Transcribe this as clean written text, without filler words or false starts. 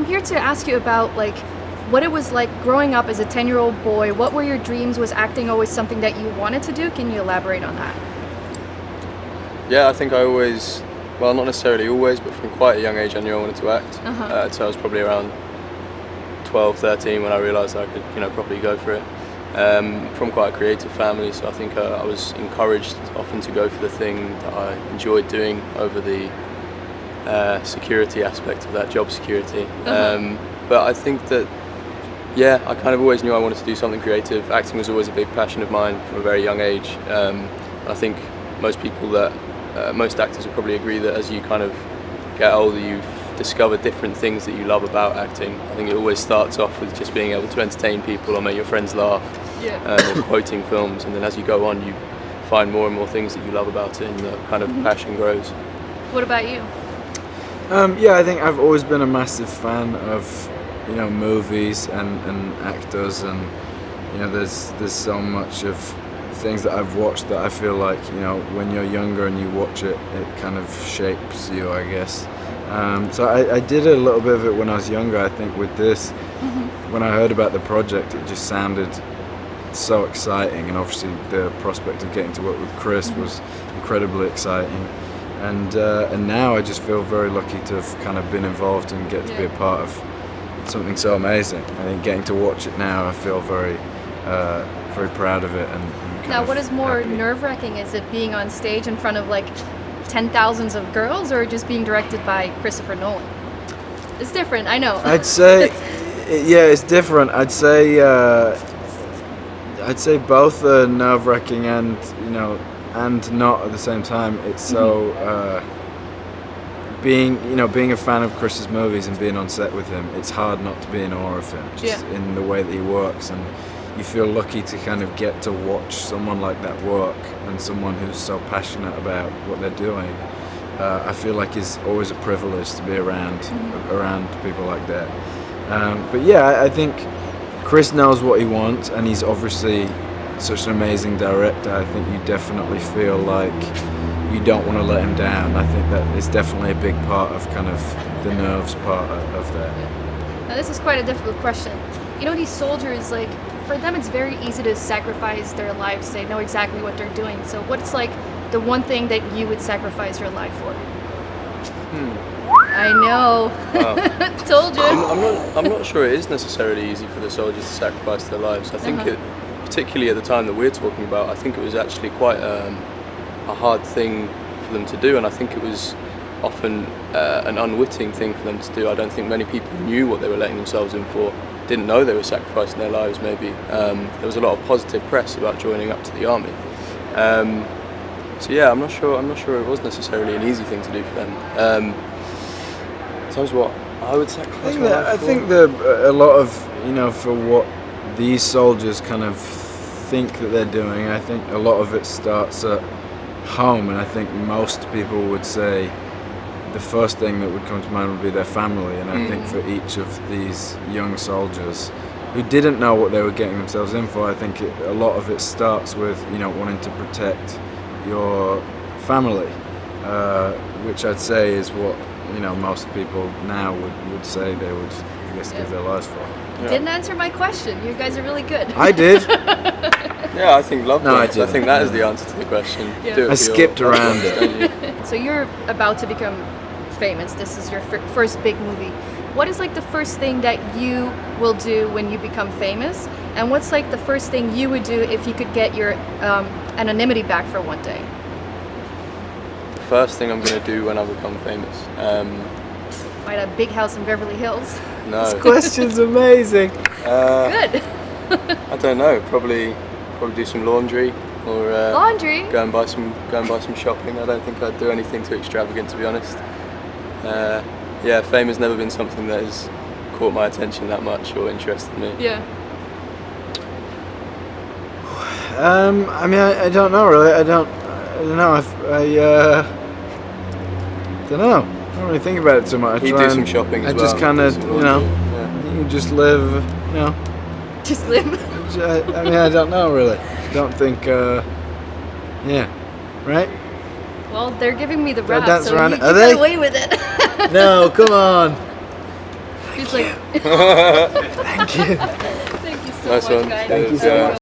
I'm here to ask you about like what it was like growing up as a 10-year-old boy. What were your dreams? Was acting always something that you wanted to do? Can you elaborate on that? Yeah, I think I always, well, not necessarily always, but from quite a young age I knew I wanted to act. So I was probably around 12, 13 when I realised I could, properly go for it. From quite a creative family, so I think I was encouraged often to go for the thing that I enjoyed doing over the security aspect of that, job security. But I think that, yeah, I kind of always knew I wanted to do something creative. Acting was always a big passion of mine from a very young age. I think most actors would probably agree that as you kind of get older, you discover different things that you love about acting. I think it always starts off with just being able to entertain people or make your friends laugh, or quoting films, and then as you go on, you find more and more things that you love about it, and the kind of passion grows. What about you? Yeah, I think I've always been a massive fan of movies and actors, and there's so much of things that I've watched that I feel like when you're younger and you watch it, it kind of shapes you, I guess. So I did a little bit of it when I was younger. I think with this, when I heard about the project, it just sounded so exciting, and obviously the prospect of getting to work with Chris was incredibly exciting. And now I just feel very lucky to have kind of been involved and get to be a part of something so amazing. I think getting to watch it now, I feel very proud of it. And now, what is more nerve-wracking? Is it being on stage in front of like 10,000s of girls, or just being directed by Christopher Nolan? It's different, I know. I'd say, yeah, it's different. I'd say both are nerve-wracking and and not at the same time. It's so being a fan of Chris's movies and being on set with him, it's hard not to be in awe of him, just in the way that he works, and you feel lucky to kind of get to watch someone like that work, and someone who's so passionate about what they're doing. I feel like it's always a privilege to be around people like that. But yeah, I think Chris knows what he wants, and he's obviously such an amazing director. I think you definitely feel like you don't want to let him down. I think that is definitely a big part of kind of the nerves part of that. Now this is quite a difficult question. These soldiers, like, for them it's very easy to sacrifice their lives. They know exactly what they're doing. So what's like the one thing that you would sacrifice your life for? I know. Wow. Told you. I'm not sure it is necessarily easy for the soldiers to sacrifice their lives. I think particularly at the time that we're talking about, I think it was actually quite a hard thing for them to do, and I think it was often an unwitting thing for them to do. I don't think many people knew what they were letting themselves in for, didn't know they were sacrificing their lives maybe. There was a lot of positive press about joining up to the army. So yeah, I'm not sure it was necessarily an easy thing to do for them. In terms of what I would sacrifice my life for? I think that a lot of, for what these soldiers kind of think that they're doing, I think a lot of it starts at home, and I think most people would say the first thing that would come to mind would be their family. And I think for each of these young soldiers who didn't know what they were getting themselves in for, I think a lot of it starts with wanting to protect your family, which I'd say is what most people now would say they would, I guess, give their lives for. You didn't answer my question. You guys are really good. I did. Yeah, I think loved ones. I think that is the answer to the question. Yeah. I skipped around it. So you're about to become famous. This is your first big movie. What is like the first thing that you will do when you become famous? And what's like the first thing you would do if you could get your anonymity back for one day? The first thing I'm going to do when I become famous? Buy a big house in Beverly Hills. No. This question's amazing. Good. I don't know. Probably do some laundry, or laundry. Go and buy some shopping. I don't think I'd do anything too extravagant, to be honest. Yeah, fame has never been something that has caught my attention that much or interested me. Yeah. I mean, I don't know really. I don't know. I don't know. I don't really think about it too much. You do some shopping as well. I just kind of, you just live, Just live. I mean, I don't know really. Don't think, yeah, right? Well, they're giving me the rap, dance so around you it. Are get they? away with it. No, come on. He's like, Thank you. thank you so Nice much, one. guys. Thank you so Yeah. much.